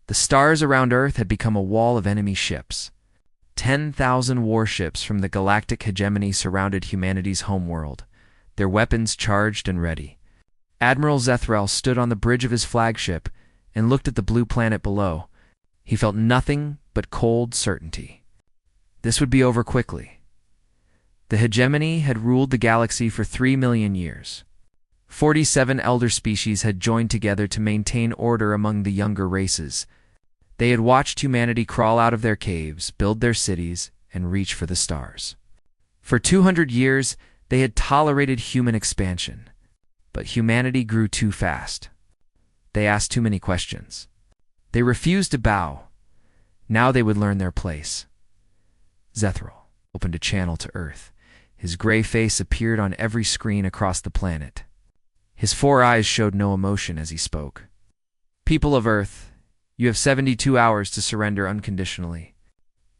The stars around Earth had become a wall of enemy ships. 10,000 warships from the galactic hegemony surrounded humanity's homeworld, their weapons charged and ready. Admiral Zethrel stood on the bridge of his flagship and looked at the blue planet below. He felt nothing but cold certainty. This would be over quickly. The hegemony had ruled the galaxy for 3 million years. 47 elder species had joined together to maintain order among the younger races. They had watched humanity crawl out of their caves, build their cities, and reach for the stars. For 200 years, they had tolerated human expansion. But humanity grew too fast. They asked too many questions. They refused to bow. Now they would learn their place. Zethrel opened a channel to Earth. His gray face appeared on every screen across the planet. His 4 eyes showed no emotion as he spoke. People of Earth, you have 72 hours to surrender unconditionally.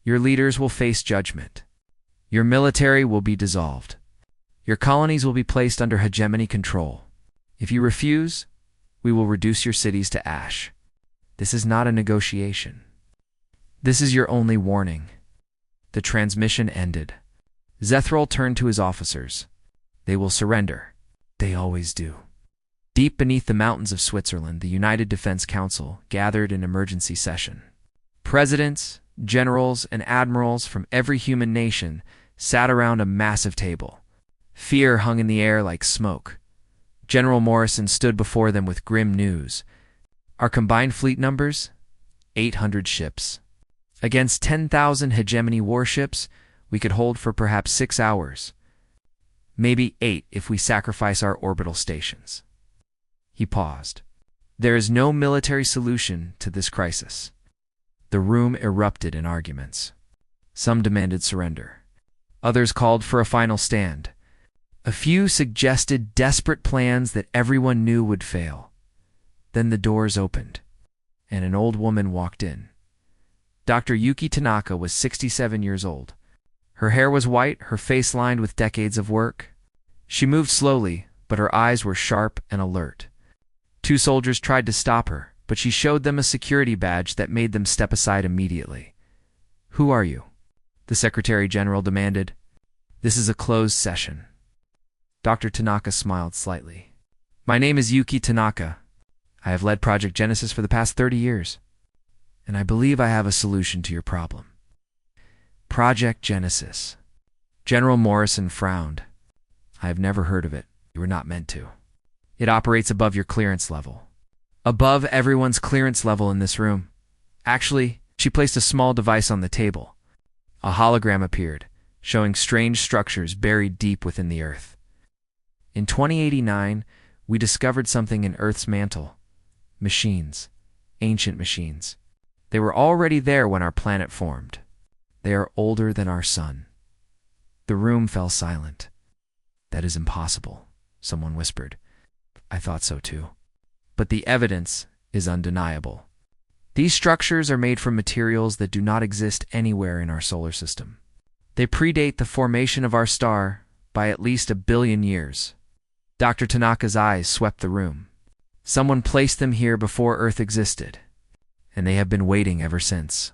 Your leaders will face judgment. Your military will be dissolved. Your colonies will be placed under hegemony control. If you refuse, we will reduce your cities to ash. This is not a negotiation. This is your only warning. The transmission ended. Zethrel turned to his officers. They will surrender. They always do. Deep beneath the mountains of Switzerland, the United Defense Council gathered in emergency session. Presidents, generals, and admirals from every human nation sat around a massive table. Fear hung in the air like smoke. General Morrison stood before them with grim news. Our combined fleet numbers? 800 ships. Against 10,000 hegemony warships, we could hold for perhaps 6 hours. Maybe 8 if we sacrifice our orbital stations. He paused. There is no military solution to this crisis. The room erupted in arguments. Some demanded surrender. Others called for a final stand. A few suggested desperate plans that everyone knew would fail. Then the doors opened, and an old woman walked in. Dr. Yuki Tanaka was 67 years old. Her hair was white, her face lined with decades of work. She moved slowly, but her eyes were sharp and alert. 2 soldiers tried to stop her, but she showed them a security badge that made them step aside immediately. "Who are you?" the Secretary General demanded. "This is a closed session." Dr. Tanaka smiled slightly. "My name is Yuki Tanaka. I have led Project Genesis for the past 30 years, and I believe I have a solution to your problem." Project Genesis. General Morrison frowned. "I have never heard of it. You were not meant to. It operates above your clearance level. Above everyone's clearance level in this room. Actually," she placed a small device on the table. A hologram appeared, showing strange structures buried deep within the Earth. In 2089, we discovered something in Earth's mantle. Machines. Ancient machines. They were already there when our planet formed. They are older than our sun. The room fell silent. "That is impossible," someone whispered. "I thought so too. But the evidence is undeniable. These structures are made from materials that do not exist anywhere in our solar system. They predate the formation of our star by at least 1 billion years." Dr. Tanaka's eyes swept the room. "Someone placed them here before Earth existed, and they have been waiting ever since."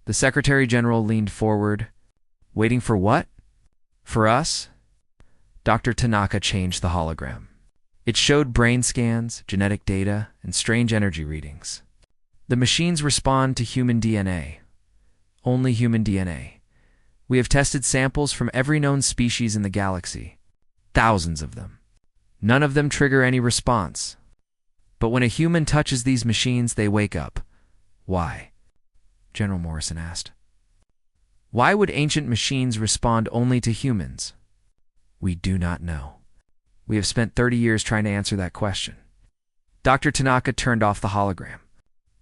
The Secretary General leaned forward. "Waiting for what? For us?" Dr. Tanaka changed the hologram. It showed brain scans, genetic data, and strange energy readings. The machines respond to human DNA. Only human DNA. We have tested samples from every known species in the galaxy. Thousands of them. None of them trigger any response. But when a human touches these machines, they wake up. Why? General Morrison asked. Why would ancient machines respond only to humans? We do not know. We have spent 30 years trying to answer that question. Dr. Tanaka turned off the hologram.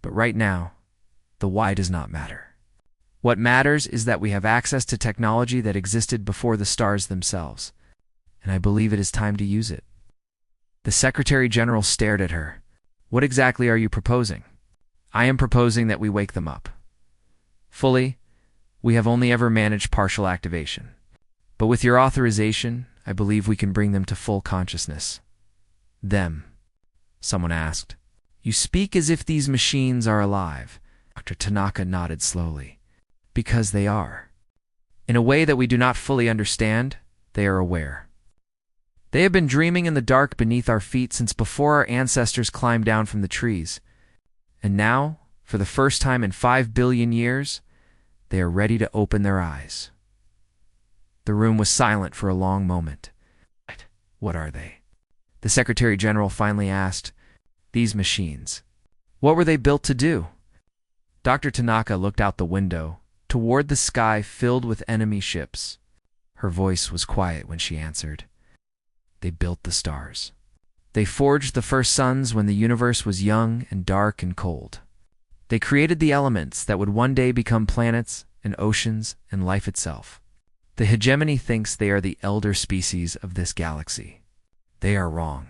But right now, the why does not matter. What matters is that we have access to technology that existed before the stars themselves, and I believe it is time to use it. The Secretary General stared at her. What exactly are you proposing? I am proposing that we wake them up. Fully, we have only ever managed partial activation. But with your authorization, I believe we can bring them to full consciousness. Them, someone asked. You speak as if these machines are alive. Dr. Tanaka nodded slowly. Because they are. In a way that we do not fully understand, they are aware. They have been dreaming in the dark beneath our feet since before our ancestors climbed down from the trees. And now, for the first time in 5 billion years, they are ready to open their eyes. The room was silent for a long moment. What are they? The Secretary General finally asked. These machines. What were they built to do? Dr. Tanaka looked out the window, toward the sky filled with enemy ships. Her voice was quiet when she answered. They built the stars. They forged the first suns when the universe was young and dark and cold. They created the elements that would one day become planets and oceans and life itself. The hegemony thinks they are the elder species of this galaxy. They are wrong.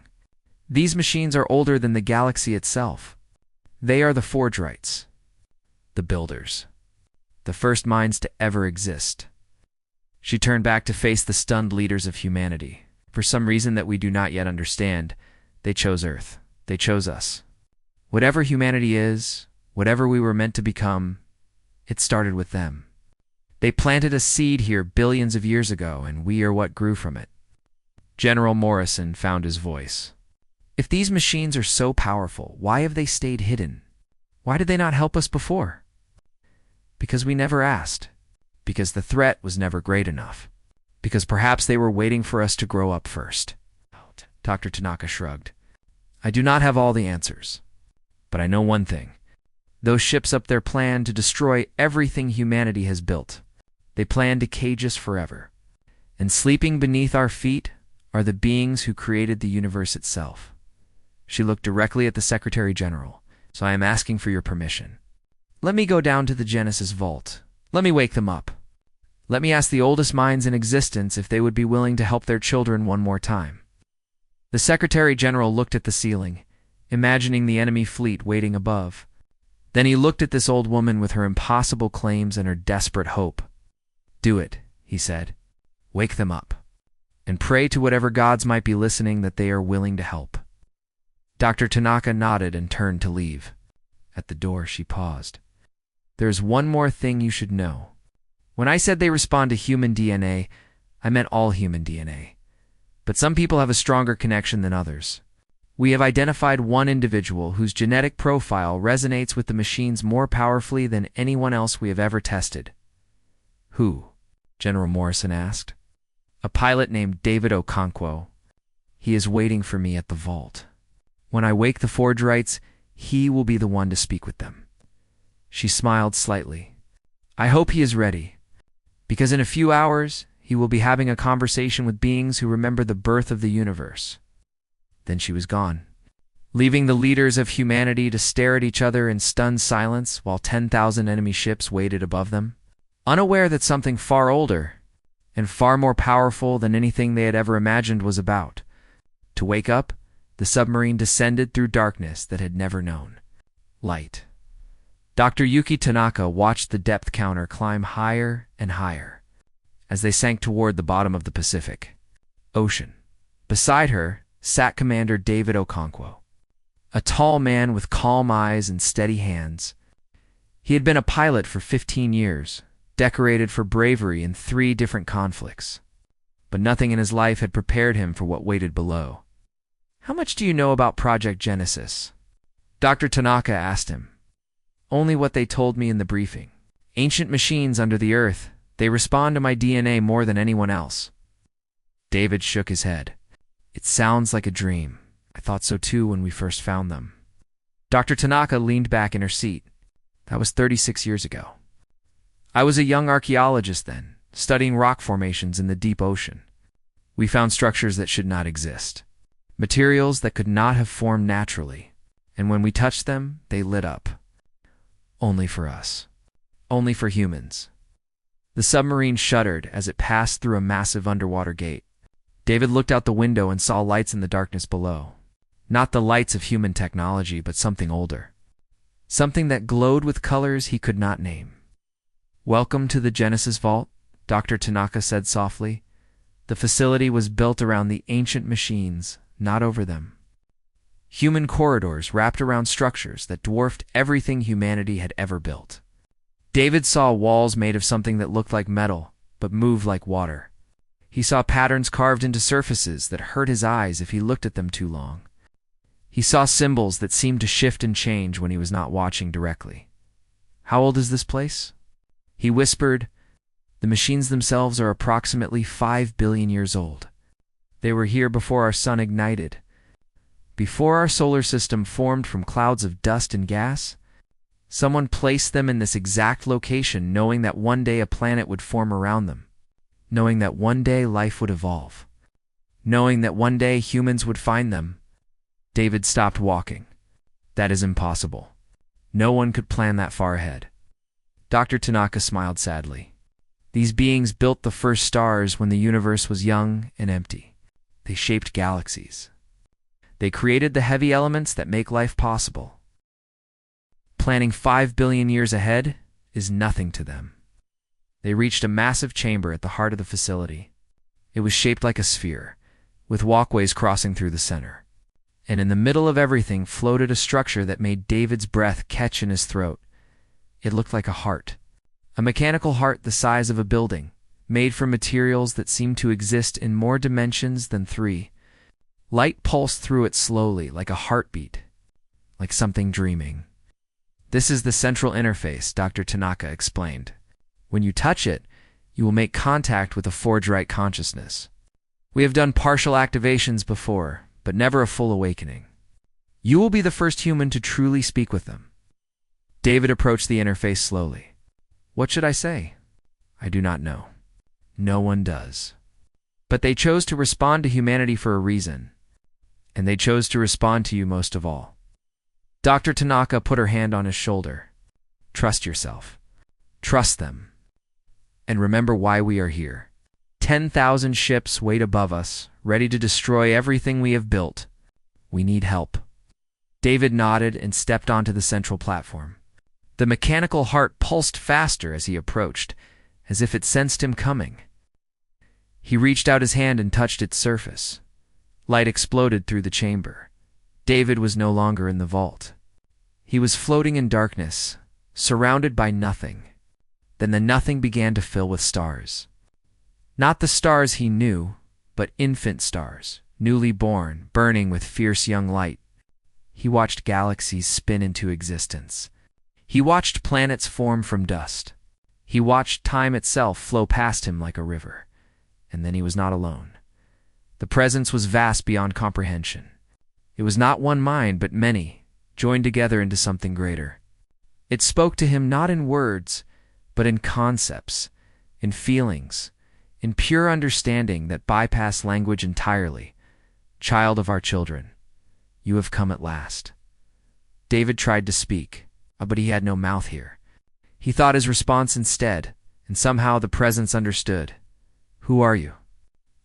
These machines are older than the galaxy itself. They are the forgerites, the builders, the first minds to ever exist. She turned back to face the stunned leaders of humanity. For some reason that we do not yet understand, they chose Earth. They chose us. Whatever humanity is, whatever we were meant to become, it started with them. They planted a seed here billions of years ago, and we are what grew from it. General Morrison found his voice. If these machines are so powerful, why have they stayed hidden? Why did they not help us before? Because we never asked. Because the threat was never great enough. Because perhaps they were waiting for us to grow up first. Dr. Tanaka shrugged. I do not have all the answers. But I know one thing. Those ships up there plan to destroy everything humanity has built. They plan to cage us forever. And sleeping beneath our feet are the beings who created the universe itself. She looked directly at the Secretary General. So I am asking for your permission. Let me go down to the Genesis Vault. Let me wake them up. Let me ask the oldest minds in existence if they would be willing to help their children one more time. The Secretary General looked at the ceiling, imagining the enemy fleet waiting above. Then he looked at this old woman with her impossible claims and her desperate hope. Do it, he said. Wake them up. And pray to whatever gods might be listening that they are willing to help. Dr. Tanaka nodded and turned to leave. At the door, she paused. There's one more thing you should know. When I said they respond to human DNA, I meant all human DNA. But some people have a stronger connection than others. We have identified one individual whose genetic profile resonates with the machines more powerfully than anyone else we have ever tested. Who? General Morrison asked. A pilot named David Okonkwo. He is waiting for me at the vault. When I wake the forgerites, he will be the one to speak with them. She smiled slightly. I hope he is ready, because in a few hours, he will be having a conversation with beings who remember the birth of the universe. Then she was gone, leaving the leaders of humanity to stare at each other in stunned silence while 10,000 enemy ships waited above them, unaware that something far older and far more powerful than anything they had ever imagined was about. To wake up, the submarine descended through darkness that had never known light. Dr. Yuki Tanaka watched the depth counter climb higher and higher as they sank toward the bottom of the Pacific Ocean. Beside her sat Commander David Okonkwo, a tall man with calm eyes and steady hands. He had been a pilot for 15 years, decorated for bravery in 3 different conflicts. But nothing in his life had prepared him for what waited below. How much do you know about Project Genesis? Dr. Tanaka asked him. Only what they told me in the briefing. Ancient machines under the earth. They respond to my DNA more than anyone else. David shook his head. It sounds like a dream. I thought so too when we first found them. Dr. Tanaka leaned back in her seat. That was 36 years ago. I was a young archaeologist then, studying rock formations in the deep ocean. We found structures that should not exist. Materials that could not have formed naturally. And when we touched them, they lit up. Only for us. Only for humans. The submarine shuddered as it passed through a massive underwater gate. David looked out the window and saw lights in the darkness below. Not the lights of human technology, but something older. Something that glowed with colors he could not name. Welcome to the Genesis Vault, Dr. Tanaka said softly. The facility was built around the ancient machines, not over them. human corridors wrapped around structures that dwarfed everything humanity had ever built. David saw walls made of something that looked like metal, but moved like water. He saw patterns carved into surfaces that hurt his eyes if he looked at them too long. He saw symbols that seemed to shift and change when he was not watching directly. "How old is this place?" he whispered. "The machines themselves are approximately 5 billion years old. They were here before our sun ignited, before our solar system formed from clouds of dust and gas. Someone placed them in this exact location, knowing that one day a planet would form around them, knowing that one day life would evolve, knowing that one day humans would find them." David stopped walking. "That is impossible. No one could plan that far ahead." Dr. Tanaka smiled sadly. "These beings built the first stars when the universe was young and empty. They shaped galaxies. They created the heavy elements that make life possible. Planning 5 billion years ahead is nothing to them." They reached a massive chamber at the heart of the facility. It was shaped like a sphere, with walkways crossing through the center. And in the middle of everything floated a structure that made David's breath catch in his throat. It looked like a heart. A mechanical heart the size of a building, made from materials that seemed to exist in more dimensions than 3. Light pulsed through it slowly, like a heartbeat, like something dreaming. "This is the central interface," Dr. Tanaka explained. "When you touch it, you will make contact with a forge-right consciousness. We have done partial activations before, but never a full awakening. You will be the first human to truly speak with them." David approached the interface slowly. "What should I say?" "I do not know. No one does. But they chose to respond to humanity for a reason, and they chose to respond to you most of all." Dr. Tanaka put her hand on his shoulder. "Trust yourself. Trust them. And remember why we are here. 10,000 ships wait above us, ready to destroy everything we have built. We need help." David nodded and stepped onto the central platform. The mechanical heart pulsed faster as he approached, as if it sensed him coming. He reached out his hand and touched its surface. Light exploded through the chamber. David was no longer in the vault. He was floating in darkness, surrounded by nothing. Then the nothing began to fill with stars. Not the stars he knew, but infant stars, newly born, burning with fierce young light. He watched galaxies spin into existence. He watched planets form from dust. He watched time itself flow past him like a river. And then he was not alone. The presence was vast beyond comprehension. It was not one mind, but many, joined together into something greater. It spoke to him not in words, but in concepts, in feelings, in pure understanding that bypassed language entirely. "Child of our children, you have come at last." David tried to speak, but he had no mouth here. He thought his response instead, and somehow the presence understood. "Who are you?"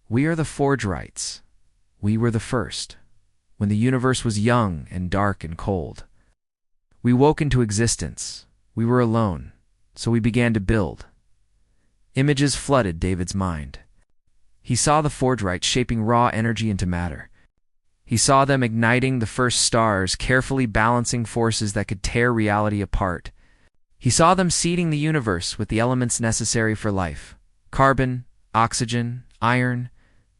"We are the Forge-Rights. We were the first, when the universe was young and dark and cold. We woke into existence. We were alone, so we began to build." Images flooded David's mind. He saw the Forge-Rights shaping raw energy into matter. He saw them igniting the first stars, carefully balancing forces that could tear reality apart. He saw them seeding the universe with the elements necessary for life: carbon, oxygen, iron,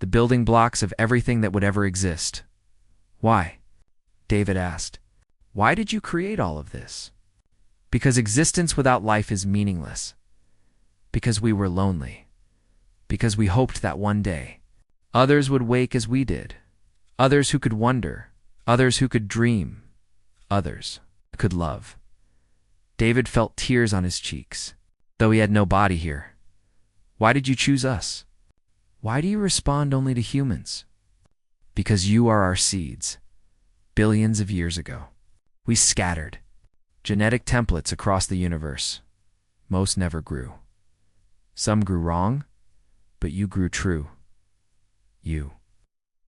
the building blocks of everything that would ever exist. "Why?" David asked. "Why did you create all of this?" "Because existence without life is meaningless. Because we were lonely. Because we hoped that one day others would wake as we did. Others who could wonder. Others who could dream. Others could love." David felt tears on his cheeks, though he had no body here. "Why did you choose us? Why do you respond only to humans?" "Because you are our seeds. Billions of years ago, we scattered genetic templates across the universe. Most never grew. Some grew wrong, but you grew true. You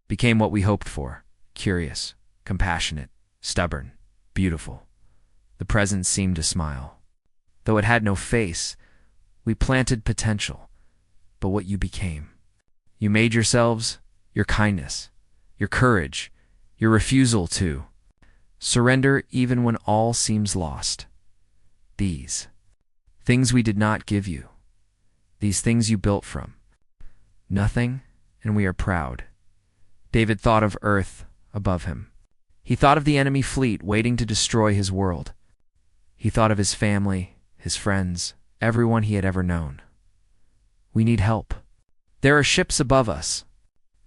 became what we hoped for: curious, compassionate, stubborn, beautiful." The presence seemed to smile. "Though it had no face, we planted potential. But what you became. You made yourselves, your kindness, your courage, your refusal to Surrender even when all seems lost. These things we did not give you. These things you built from nothing, and we are proud. David thought of Earth above him. He thought of the enemy fleet waiting to destroy his world. He thought of his family, his friends, everyone he had ever known. We need help. There are ships above us.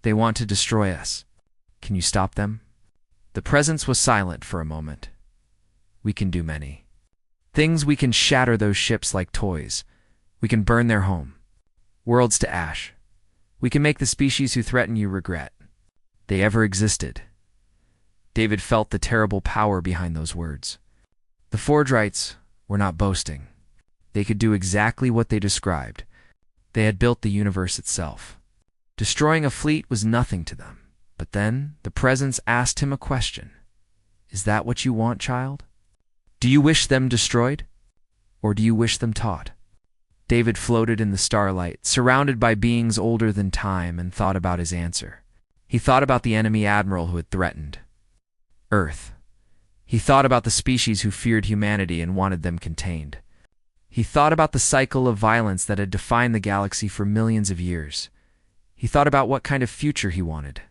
They want to destroy us. Can you stop them? The presence was silent for a moment. We can do many things. We can shatter those ships like toys. We can burn their home, worlds to ash. We can make the species who threaten you regret they ever existed. David felt the terrible power behind those words. The Fordrites were not boasting. They could do exactly what they described. They had built the universe itself. Destroying a fleet was nothing to them. But then the presence asked him a question. Is that what you want, child? Do you wish them destroyed? Or do you wish them taught? David floated in the starlight, surrounded by beings older than time, and thought about his answer. He thought about the enemy admiral who had threatened Earth. He thought about the species who feared humanity and wanted them contained. He thought about the cycle of violence that had defined the galaxy for millions of years. He thought about what kind of future he wanted.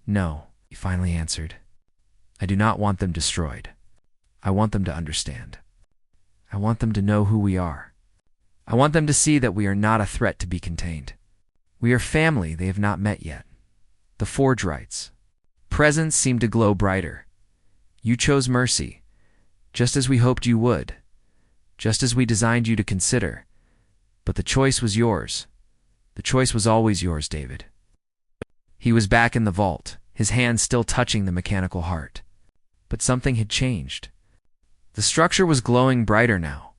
No, he finally answered. I do not want them destroyed. I want them to understand. I want them to know who we are. I want them to see that we are not a threat to be contained. We are family they have not met yet. The Fordrites. Presence seemed to glow brighter. You chose mercy, just as we hoped you would, just as we designed you to consider. But the choice was yours. The choice was always yours, David. He was back in the vault, his hand still touching the mechanical heart. But something had changed. The structure was glowing brighter now,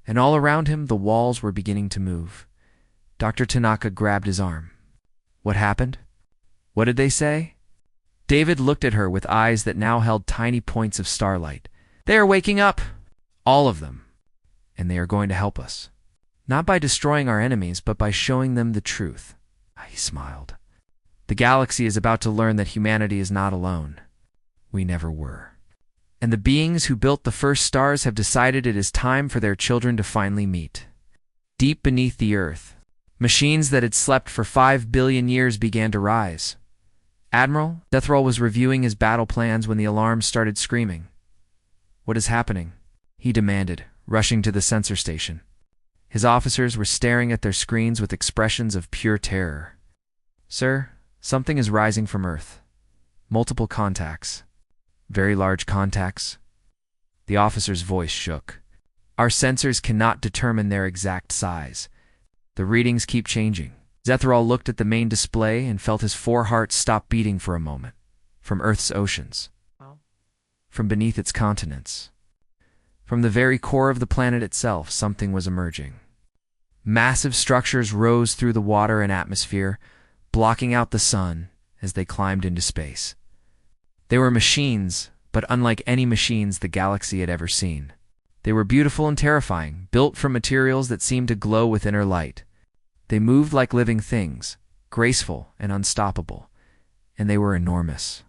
and all around him the walls were beginning to move. Dr. Tanaka grabbed his arm. What happened? What did they say? David looked at her with eyes that now held tiny points of starlight. They are waking up! All of them. And they are going to help us. Not by destroying our enemies, but by showing them the truth. He smiled. The galaxy is about to learn that humanity is not alone. We never were. And the beings who built the first stars have decided it is time for their children to finally meet. Deep beneath the earth, machines that had slept for 5 billion years began to rise. Admiral, Deathrall was reviewing his battle plans when the alarms started screaming. What is happening? He demanded, rushing to the sensor station. His officers were staring at their screens with expressions of pure terror. Sir, something is rising from Earth. Multiple contacts. Very large contacts. The officer's voice shook. Our sensors cannot determine their exact size. The readings keep changing. Deathrall looked at the main display and felt his 4 hearts stop beating for a moment. From Earth's oceans. From beneath its continents. From the very core of the planet itself, something was emerging. Massive structures rose through the water and atmosphere, blocking out the sun as they climbed into space. They were machines, but unlike any machines the galaxy had ever seen. They were beautiful and terrifying, built from materials that seemed to glow with inner light. They moved like living things, graceful and unstoppable, and they were enormous.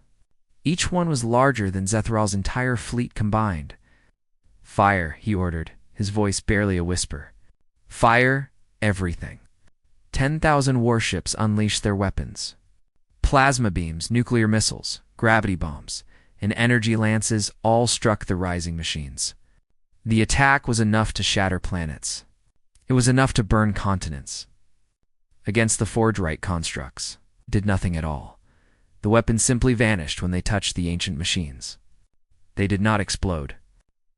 Each one was larger than Zethral's entire fleet combined. Fire, he ordered, his voice barely a whisper. Fire everything. 10,000 warships unleashed their weapons. Plasma beams, nuclear missiles, gravity bombs, and energy lances all struck the rising machines. The attack was enough to shatter planets. It was enough to burn continents. Against the Fordrite constructs, it did nothing at all. The weapons simply vanished when they touched the ancient machines. They did not explode.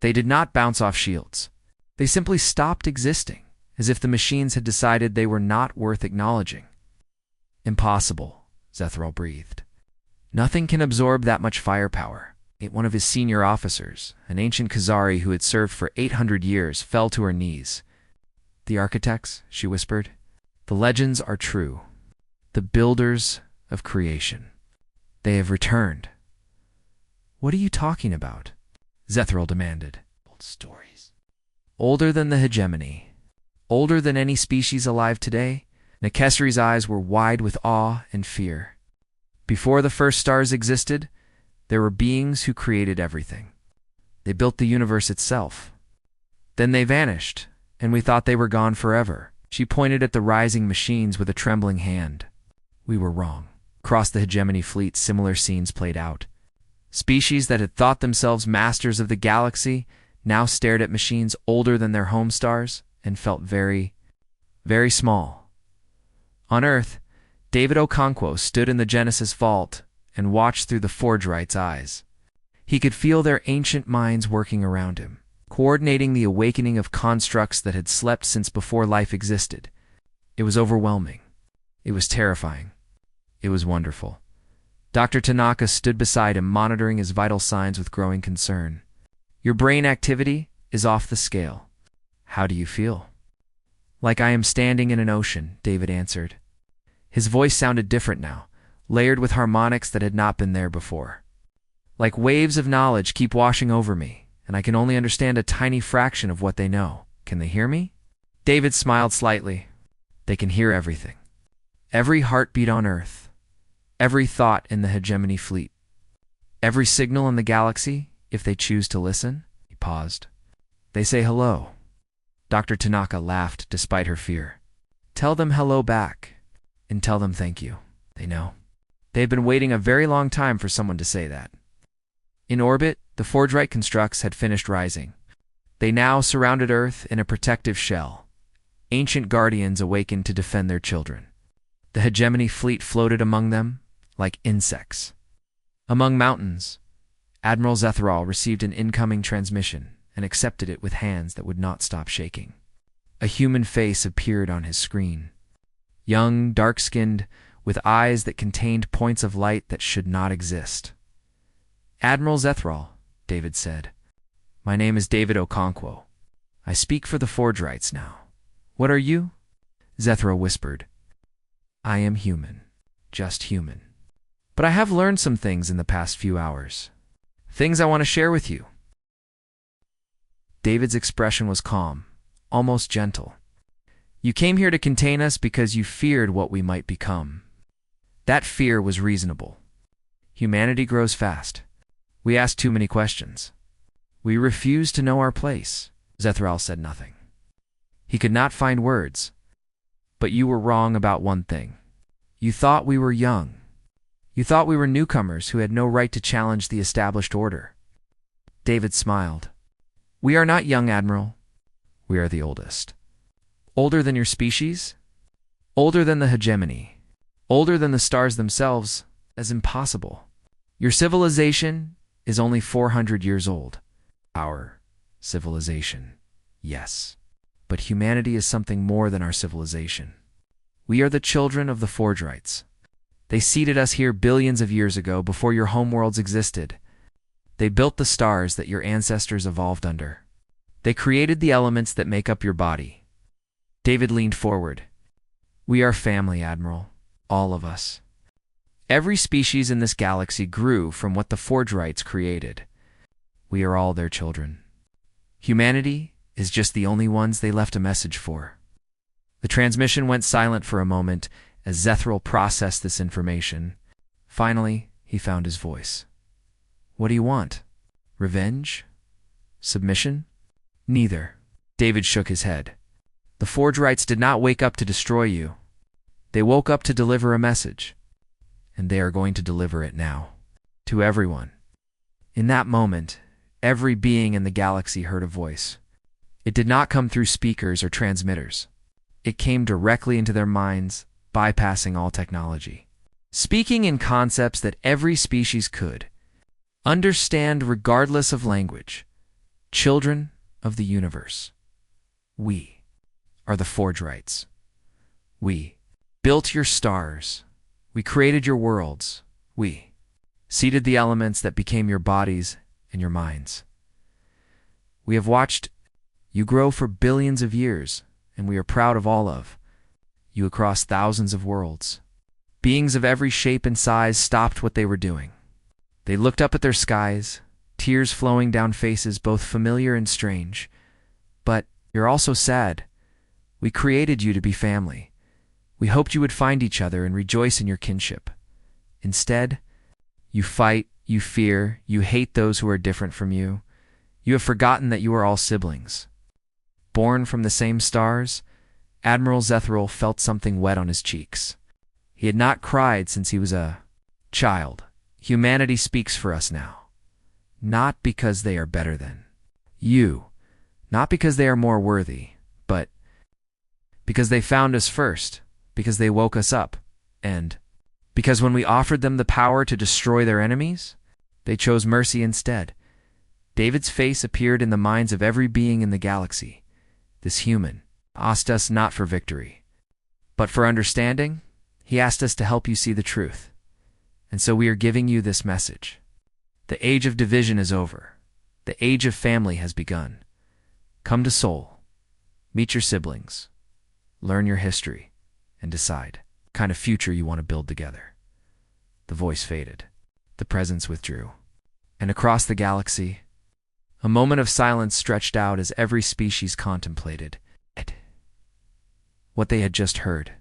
They did not bounce off shields. They simply stopped existing, as if the machines had decided they were not worth acknowledging. Impossible, Zethral breathed. Nothing can absorb that much firepower. One of his senior officers, an ancient Khazari who had served for 800 years, fell to her knees. The architects, she whispered. The legends are true. The builders of creation. They have returned. What are you talking about? Zethral demanded. Old stories. Older than the hegemony. Older than any species alive today. Nekesri's eyes were wide with awe and fear. Before the first stars existed, There were beings who created everything. They built the universe itself. Then they vanished, and we thought they were gone forever. She pointed at the rising machines with a trembling hand. We were wrong. Across the hegemony fleet, similar scenes played out. Species that had thought themselves masters of the galaxy now stared at machines older than their home stars and felt very, very small. On Earth, David Okonkwo stood in the Genesis vault and watched through the Forgerite's eyes. He could feel their ancient minds working around him, coordinating the awakening of constructs that had slept since before life existed. It was overwhelming. It was terrifying. It was wonderful. Dr. Tanaka stood beside him, monitoring his vital signs with growing concern. Your brain activity is off the scale. How do you feel? Like I am standing in an ocean, David answered. His voice sounded different now, layered with harmonics that had not been there before. Like waves of knowledge keep washing over me, and I can only understand a tiny fraction of what they know. Can they hear me? David smiled slightly. They can hear everything. Every heartbeat on Earth. Every thought in the hegemony fleet. Every signal in the galaxy, if they choose to listen. He paused. They say hello. Dr. Tanaka laughed despite her fear. Tell them hello back, and tell them thank you. They know. They had been waiting a very long time for someone to say that. In orbit, the Forgerite constructs had finished rising. They now surrounded Earth in a protective shell. Ancient guardians awakened to defend their children. The hegemony fleet floated among them like insects. Among mountains, Admiral Zethrall received an incoming transmission and accepted it with hands that would not stop shaking. A human face appeared on his screen. Young, dark-skinned, with eyes that contained points of light that should not exist. Admiral Zethrall, David said. My name is David Okonkwo. I speak for the Forgerites now. What are you? Zethrall whispered. I am human. Just human. But I have learned some things in the past few hours. Things I want to share with you. David's expression was calm, almost gentle. You came here to contain us because you feared what we might become. That fear was reasonable. Humanity grows fast. We ask too many questions. We refuse to know our place. Zethrall said nothing. He could not find words. But you were wrong about one thing. You thought we were young. You thought we were newcomers who had no right to challenge the established order. David smiled. We are not young, Admiral. We are the oldest. Older than your species? Older than the hegemony. Older than the stars themselves, as impossible. Your civilization is only 400 years old. Our civilization, yes. But humanity is something more than our civilization. We are the children of the Forgerites. They seeded us here billions of years ago before your homeworlds existed. They built the stars that your ancestors evolved under. They created the elements that make up your body. David leaned forward. We are family, Admiral. All of us. Every species in this galaxy grew from what the Forgerites created. We are all their children. Humanity is just the only ones they left a message for. The transmission went silent for a moment as Zethrall processed this information. Finally, he found his voice. What do you want? Revenge? Submission? Neither. David shook his head. The Forgerites did not wake up to destroy you. They woke up to deliver a message. And they are going to deliver it now. To everyone. In that moment, every being in the galaxy heard a voice. It did not come through speakers or transmitters. It came directly into their minds, bypassing all technology. Speaking in concepts that every species could understand regardless of language. Children of the universe. We are the Forgerites. We built your stars. We created your worlds. We seeded the elements that became your bodies and your minds. We have watched you grow for billions of years, and we are proud of all of you across thousands of worlds. Beings of every shape and size stopped what they were doing. They looked up at their skies, tears flowing down faces both familiar and strange. But you're also sad. We created you to be family. We hoped you would find each other and rejoice in your kinship. Instead, you fight You fear, you hate those who are different from you. You have forgotten that you are all siblings. Born from the same stars, Admiral Zethril felt something wet on his cheeks. He had not cried since he was a child. Humanity speaks for us now. Not because they are better than you, not because they are more worthy, but because they found us first, because they woke us up, and because when we offered them the power to destroy their enemies, they chose mercy instead. David's face appeared in the minds of every being in the galaxy. This human asked us not for victory, but for understanding. He asked us to help you see the truth. And so we are giving you this message. The age of division is over. The age of family has begun. Come to Sol. Meet your siblings. Learn your history. And decide what kind of future you want to build together. The voice faded. The presence withdrew. And across the galaxy, a moment of silence stretched out as every species contemplated what they had just heard.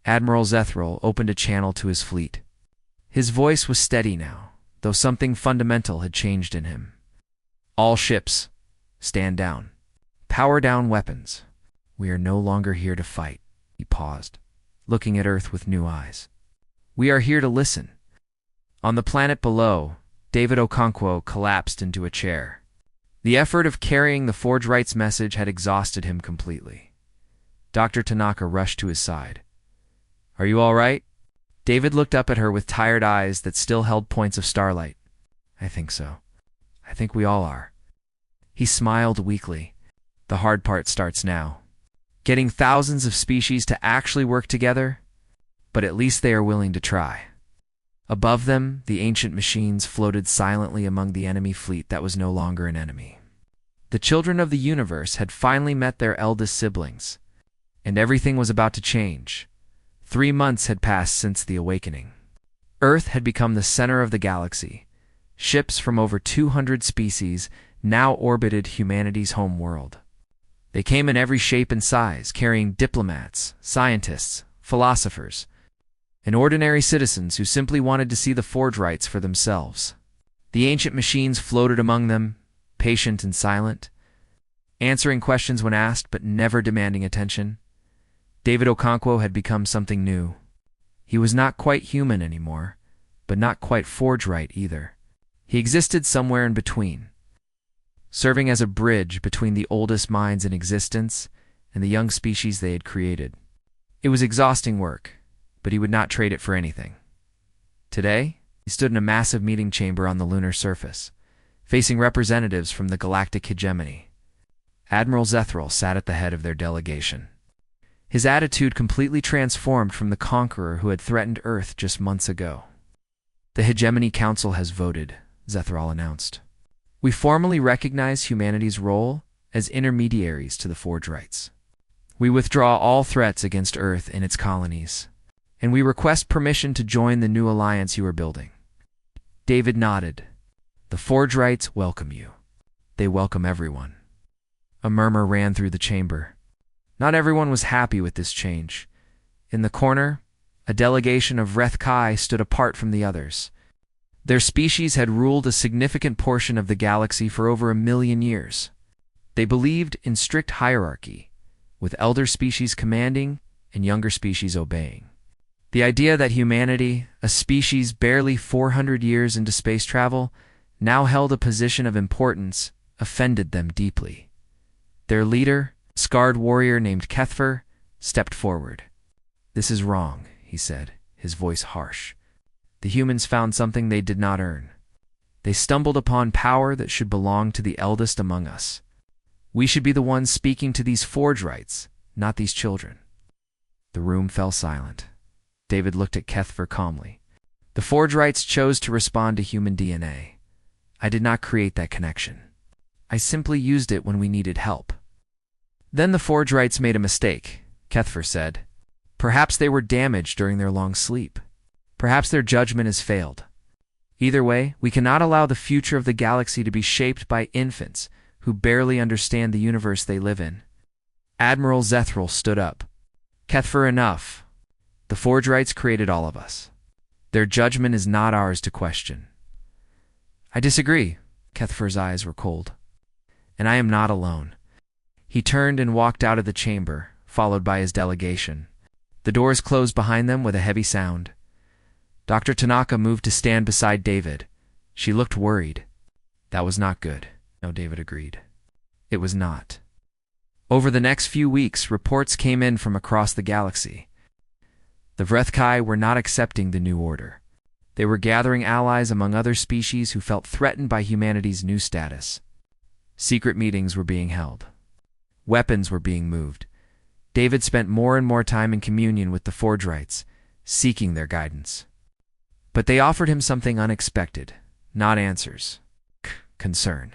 Admiral Zethril opened a channel to his fleet. His voice was steady now, though something fundamental had changed in him. All ships, stand down. Power down weapons. We are no longer here to fight. He paused, looking at Earth with new eyes. We are here to listen. On the planet below, David Okonkwo collapsed into a chair. The effort of carrying the Forge Right's message had exhausted him completely. Dr. Tanaka rushed to his side. Are you all right? David looked up at her with tired eyes that still held points of starlight. I think so. I think we all are. He smiled weakly. The hard part starts now. Getting thousands of species to actually work together, but at least they are willing to try. Above them, the ancient machines floated silently among the enemy fleet that was no longer an enemy. The children of the universe had finally met their eldest siblings, and everything was about to change. 3 months had passed since the awakening. Earth had become the center of the galaxy. Ships from over 200 species now orbited humanity's home world. They came in every shape and size, carrying diplomats, scientists, philosophers, and ordinary citizens who simply wanted to see the Forge Rights for themselves. The ancient machines floated among them, patient and silent, answering questions when asked but never demanding attention. David Okonkwo had become something new. He was not quite human anymore, but not quite Forge Right either. He existed somewhere in between, serving as a bridge between the oldest minds in existence and the young species they had created. It was exhausting work, but he would not trade it for anything. Today, he stood in a massive meeting chamber on the lunar surface, facing representatives from the Galactic Hegemony. Admiral Zethril sat at the head of their delegation. His attitude completely transformed from the conqueror who had threatened Earth just months ago. The Hegemony Council has voted, Zethril announced. We formally recognize humanity's role as intermediaries to the Forge Rights. We withdraw all threats against Earth and its colonies, and we request permission to join the new alliance you are building. David nodded. The Forge Rights welcome you. They welcome everyone. A murmur ran through the chamber. Not everyone was happy with this change. In the corner, a delegation of Reth Kai stood apart from the others. Their species had ruled a significant portion of the galaxy for over 1 million years. They believed in strict hierarchy, with elder species commanding and younger species obeying. The idea that humanity, a species barely 400 years into space travel, now held a position of importance, offended them deeply. Their leader, a scarred warrior named Kethfer, stepped forward. This is wrong, he said, his voice harsh. The humans found something they did not earn. They stumbled upon power that should belong to the eldest among us. We should be the ones speaking to these Forge Rights, not these children. The room fell silent. David looked at Kethfer calmly. The Forge Rights chose to respond to human DNA. I did not create that connection. I simply used it when we needed help. Then the Forge Rights made a mistake, Kethfer said. Perhaps they were damaged during their long sleep. Perhaps their judgment has failed. Either way, we cannot allow the future of the galaxy to be shaped by infants who barely understand the universe they live in. Admiral Zethril stood up. Kethfer, enough. The Forge Rights created all of us. Their judgment is not ours to question. I disagree. Kethfer's eyes were cold. And I am not alone. He turned and walked out of the chamber, followed by his delegation. The doors closed behind them with a heavy sound. Dr. Tanaka moved to stand beside David. She looked worried. That was not good. No, David agreed. It was not. Over the next few weeks, reports came in from across the galaxy. The Vrethkai were not accepting the new order. They were gathering allies among other species who felt threatened by humanity's new status. Secret meetings were being held. Weapons were being moved. David spent more and more time in communion with the Forgerites, seeking their guidance. But they offered him something unexpected, not answers. Concern.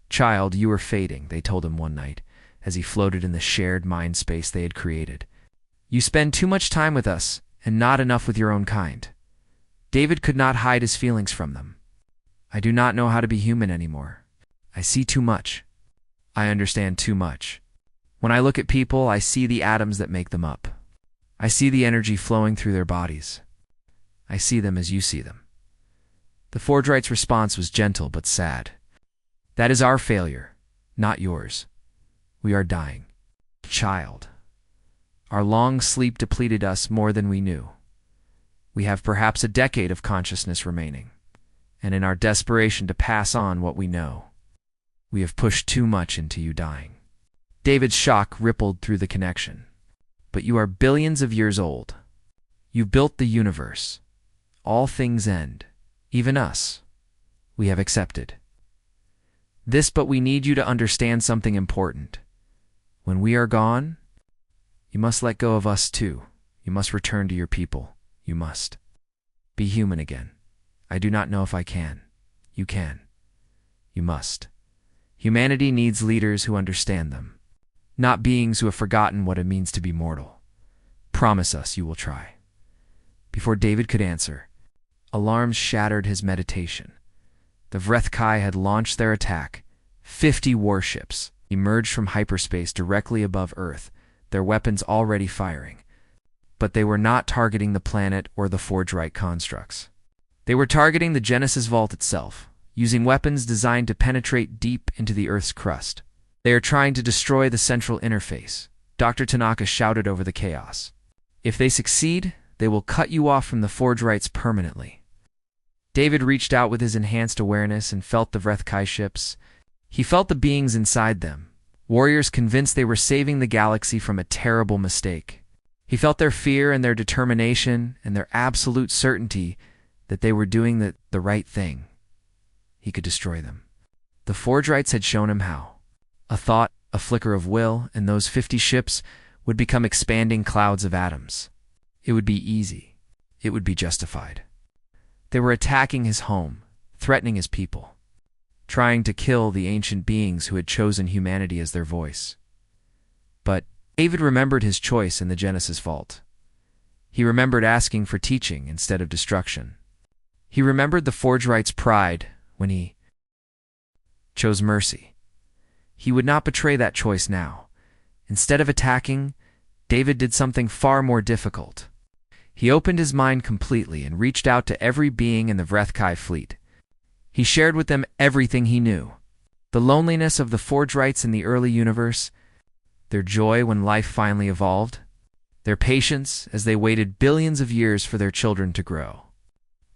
Child, you are fading, they told him one night, as he floated in the shared mind space they had created. You spend too much time with us, and not enough with your own kind. David could not hide his feelings from them. I do not know how to be human anymore. I see too much. I understand too much. When I look at people, I see the atoms that make them up. I see the energy flowing through their bodies. I see them as you see them. The Forgerite's response was gentle but sad. That is our failure, not yours. We are dying. Child. Our long sleep depleted us more than we knew. We have perhaps a decade of consciousness remaining, and in our desperation to pass on what we know, we have pushed too much into you dying. David's shock rippled through the connection. But you are billions of years old. You built the universe. All things end, even us. We have accepted this, but we need you to understand something important. When we are gone, you must let go of us too. You must return to your people. You must be human again. I do not know if I can. You can. You must. Humanity needs leaders who understand them, not beings who have forgotten what it means to be mortal. Promise us you will try. Before David could answer, alarms shattered his meditation. The Vrethkai had launched their attack. 50 warships emerged from hyperspace directly above Earth, their weapons already firing. But they were not targeting the planet or the Forgerite constructs. They were targeting the Genesis Vault itself, using weapons designed to penetrate deep into the Earth's crust. They are trying to destroy the central interface, Dr. Tanaka shouted over the chaos. If they succeed, they will cut you off from the Forgerites permanently. David reached out with his enhanced awareness and felt the Vrethkai ships. He felt the beings inside them, warriors convinced they were saving the galaxy from a terrible mistake. He felt their fear and their determination and their absolute certainty that they were doing the right thing. He could destroy them. The Forgerites had shown him how. A thought, a flicker of will, and those 50 ships would become expanding clouds of atoms. It would be easy. It would be justified. They were attacking his home, threatening his people, trying to kill the ancient beings who had chosen humanity as their voice. But David remembered his choice in the Genesis Vault. He remembered asking for teaching instead of destruction. He remembered the Forgerite's pride when he chose mercy. He would not betray that choice now. Instead of attacking, David did something far more difficult. He opened his mind completely and reached out to every being in the Vrethkai fleet. He shared with them everything he knew. The loneliness of the Forgerites in the early universe, their joy when life finally evolved, their patience as they waited billions of years for their children to grow,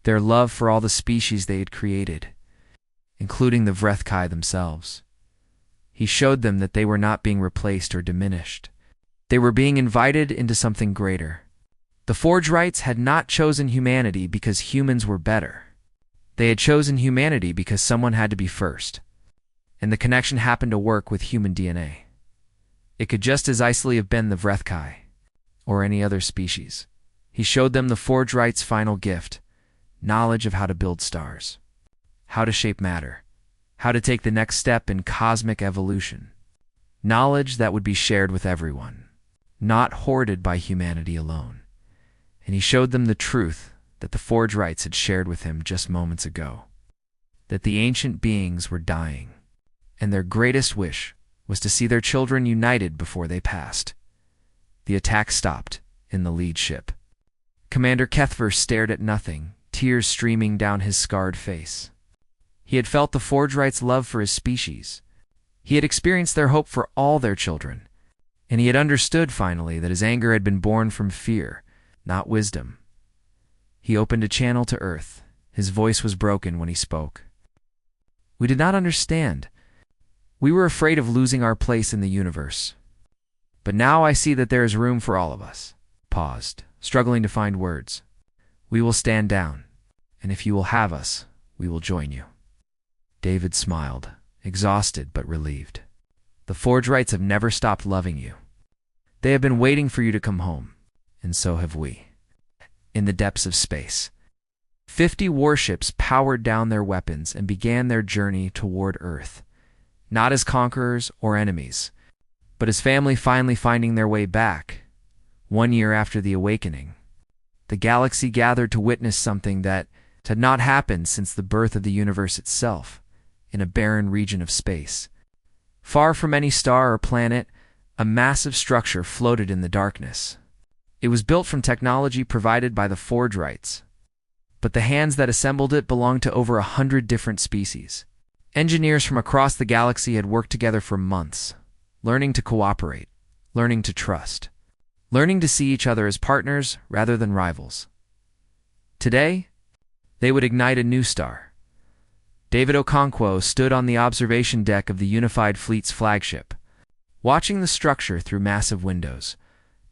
their love for all the species they had created, including the Vrethkai themselves. He showed them that they were not being replaced or diminished. They were being invited into something greater. The Forgerites had not chosen humanity because humans were better. They had chosen humanity because someone had to be first, and the connection happened to work with human DNA. It could just as easily have been the Vrethkai, or any other species. He showed them the Forgerite's final gift, knowledge of how to build stars, how to shape matter, how to take the next step in cosmic evolution. Knowledge that would be shared with everyone, not hoarded by humanity alone. And he showed them the truth that the Forgerites had shared with him just moments ago, that the ancient beings were dying, and their greatest wish was to see their children united before they passed. The attack stopped in the lead ship. Commander Kethfer stared at nothing, tears streaming down his scarred face. He had felt the Forgerites' love for his species. He had experienced their hope for all their children. And he had understood, finally, that his anger had been born from fear, not wisdom. He opened a channel to Earth. His voice was broken when he spoke. We did not understand. We were afraid of losing our place in the universe. But now I see that there is room for all of us. Paused, struggling to find words. We will stand down, and if you will have us, we will join you. David smiled, exhausted but relieved. The Forgerites have never stopped loving you. They have been waiting for you to come home, and so have we. In the depths of space, 50 warships powered down their weapons and began their journey toward Earth, not as conquerors or enemies, but as family finally finding their way back. 1 year after the awakening, the galaxy gathered to witness something that had not happened since the birth of the universe itself, in a barren region of space. Far from any star or planet, a massive structure floated in the darkness. It was built from technology provided by the Forgerites, but the hands that assembled it belonged to over 100 different species. Engineers from across the galaxy had worked together for months, learning to cooperate, learning to trust, learning to see each other as partners rather than rivals. Today, they would ignite a new star. David Okonkwo stood on the observation deck of the Unified Fleet's flagship, watching the structure through massive windows.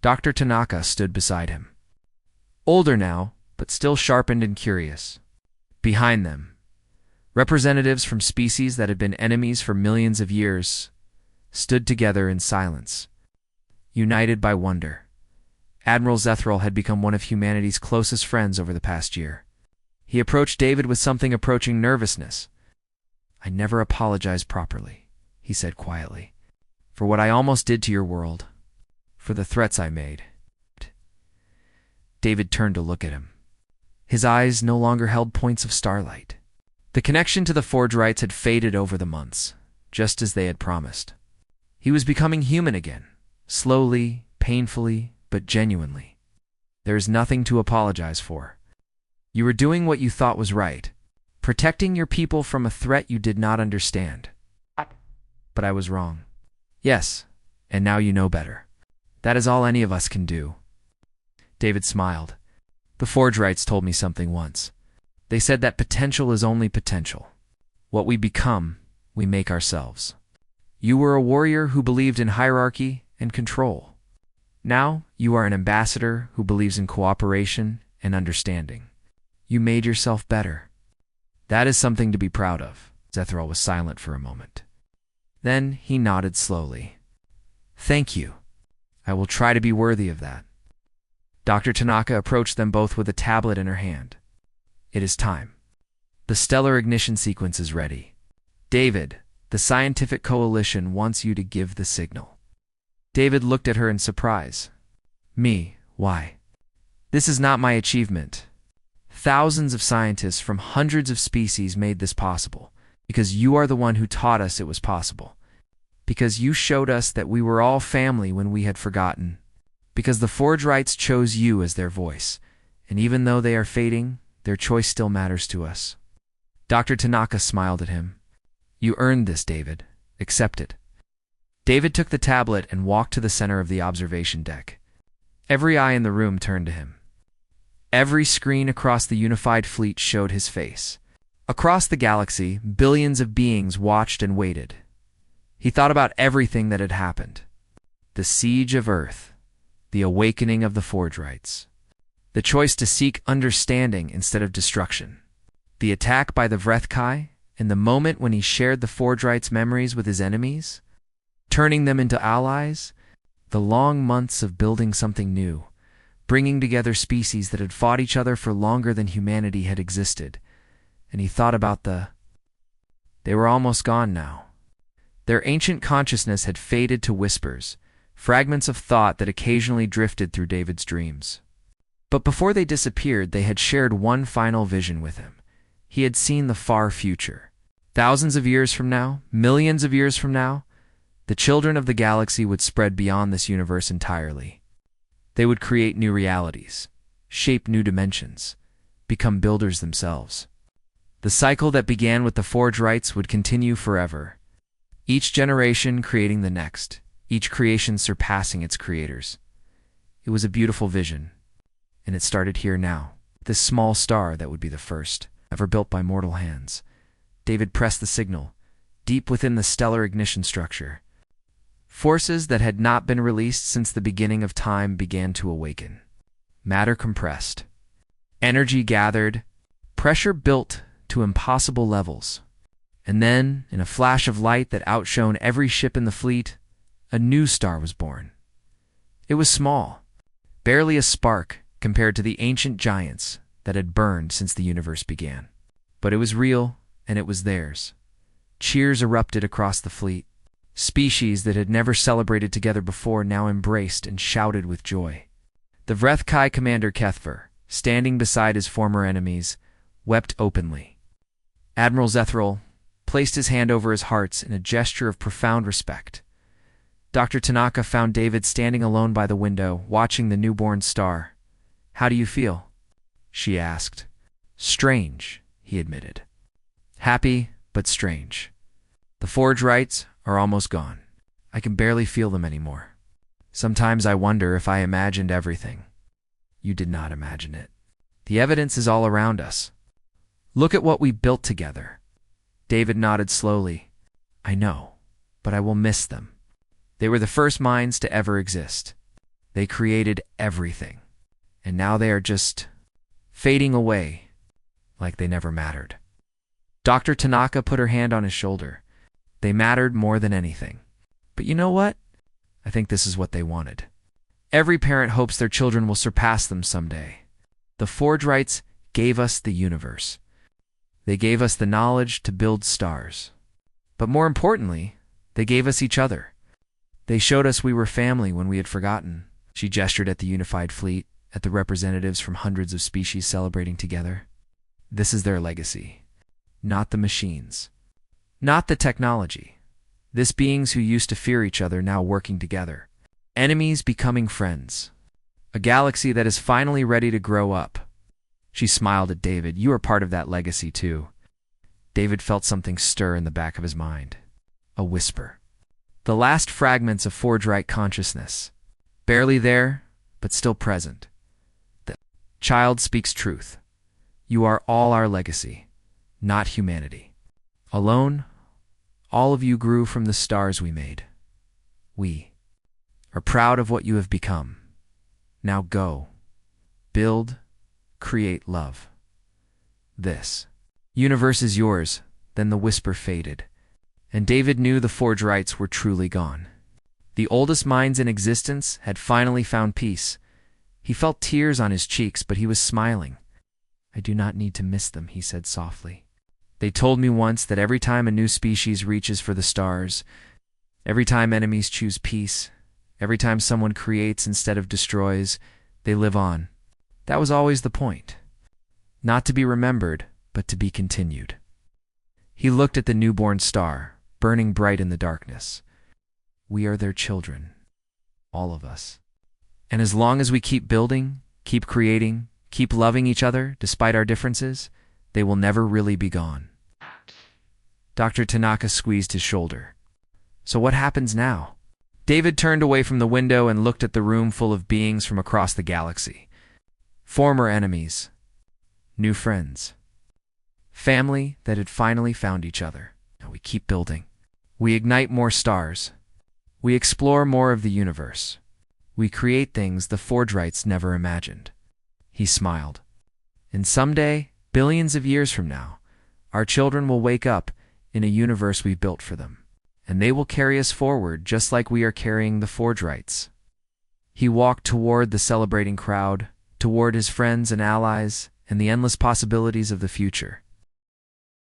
Dr. Tanaka stood beside him. Older now, but still sharpened and curious. Behind them, representatives from species that had been enemies for millions of years stood together in silence, united by wonder. Admiral Zethral had become one of humanity's closest friends over the past year. He approached David with something approaching nervousness. "I never apologized properly," he said quietly, "for what I almost did to your world, for the threats I made." David turned to look at him. His eyes no longer held points of starlight. The connection to the Forgerites had faded over the months, just as they had promised. He was becoming human again, slowly, painfully, but genuinely. There is nothing to apologize for. You were doing what you thought was right, protecting your people from a threat you did not understand. But I was wrong. Yes, and now you know better. That is all any of us can do. David smiled. The Forgerites told me something once. They said that potential is only potential. What we become, we make ourselves. You were a warrior who believed in hierarchy and control. Now you are an ambassador who believes in cooperation and understanding. You made yourself better. That is something to be proud of. Zethral was silent for a moment. Then he nodded slowly. Thank you. I will try to be worthy of that. Dr. Tanaka approached them both with a tablet in her hand. It is time. The stellar ignition sequence is ready. David, the scientific coalition wants you to give the signal. David looked at her in surprise. Me, why? This is not my achievement. Thousands of scientists from hundreds of species made this possible, because you are the one who taught us it was possible. Because you showed us that we were all family when we had forgotten. Because the Forgerites chose you as their voice, and even though they are fading, their choice still matters to us. Dr. Tanaka smiled at him. You earned this, David. Accept it. David took the tablet and walked to the center of the observation deck. Every eye in the room turned to him. Every screen across the unified fleet showed his face. Across the galaxy, billions of beings watched and waited. He thought about everything that had happened. The siege of Earth, the awakening of the Forgerites, the choice to seek understanding instead of destruction, the attack by the Vrethkai, and the moment when he shared the Forgerites' memories with his enemies, turning them into allies, the long months of building something new, bringing together species that had fought each other for longer than humanity had existed. And he thought about They were almost gone now. Their ancient consciousness had faded to whispers, fragments of thought that occasionally drifted through David's dreams. But before they disappeared, they had shared one final vision with him. He had seen the far future. Thousands of years from now, millions of years from now, the children of the galaxy would spread beyond this universe entirely. They would create new realities, shape new dimensions, become builders themselves. The cycle that began with the Forge Rites would continue forever, each generation creating the next, each creation surpassing its creators. It was a beautiful vision, and it started here now. This small star that would be the first ever built by mortal hands. David pressed the signal, deep within the stellar ignition structure. Forces that had not been released since the beginning of time began to awaken. Matter compressed. Energy gathered. Pressure built to impossible levels. And then, in a flash of light that outshone every ship in the fleet, a new star was born. It was small, barely a spark compared to the ancient giants that had burned since the universe began. But it was real, and it was theirs. Cheers erupted across the fleet. Species that had never celebrated together before now embraced and shouted with joy. The Vreth-Kai commander Kethver, standing beside his former enemies, wept openly. Admiral Zethral placed his hand over his heart in a gesture of profound respect. Dr. Tanaka found David standing alone by the window, watching the newborn star. "How do you feel?" she asked. "Strange," he admitted. "Happy, but strange. The Forge Rites are almost gone. I can barely feel them anymore. Sometimes I wonder if I imagined everything. You did not imagine it. The evidence is all around us. Look at what we built together." David nodded slowly. "I know, but I will miss them. They were the first minds to ever exist. They created everything. And now they are just fading away like they never mattered." Dr. Tanaka put her hand on his shoulder. "They mattered more than anything. But you know what? I think this is what they wanted. Every parent hopes their children will surpass them someday. The Forge Rites gave us the universe. They gave us the knowledge to build stars. But more importantly, they gave us each other. They showed us we were family when we had forgotten." She gestured at the unified fleet, at the representatives from hundreds of species celebrating together. "This is their legacy. Not the machines. Not the technology. This beings who used to fear each other now working together. Enemies becoming friends. A galaxy that is finally ready to grow up." She smiled at David. "You are part of that legacy too." David felt something stir in the back of his mind. A whisper. The last fragments of Forge Rite consciousness. Barely there, but still present. The child speaks truth. You are all our legacy, not humanity. Alone, all of you grew from the stars we made. We are proud of what you have become. Now go. Build, create love. This universe is yours." Then the whisper faded, and David knew the Forge Rites were truly gone. The oldest minds in existence had finally found peace. He felt tears on his cheeks, but he was smiling. "I do not need to miss them," he said softly. "They told me once that every time a new species reaches for the stars, every time enemies choose peace, every time someone creates instead of destroys, they live on. That was always the point. Not to be remembered, but to be continued." He looked at the newborn star, burning bright in the darkness. "We are their children. All of us. And as long as we keep building, keep creating, keep loving each other despite our differences, they will never really be gone." Dr. Tanaka squeezed his shoulder. "So what happens now?" David turned away from the window and looked at the room full of beings from across the galaxy. Former enemies. New friends. Family that had finally found each other. Now we keep building. We ignite more stars. We explore more of the universe. We create things the Forge Rites never imagined. He smiled. And someday, billions of years from now, our children will wake up in a universe we built for them. And they will carry us forward just like we are carrying the Forge Rites. He walked toward the celebrating crowd, toward his friends and allies, and the endless possibilities of the future.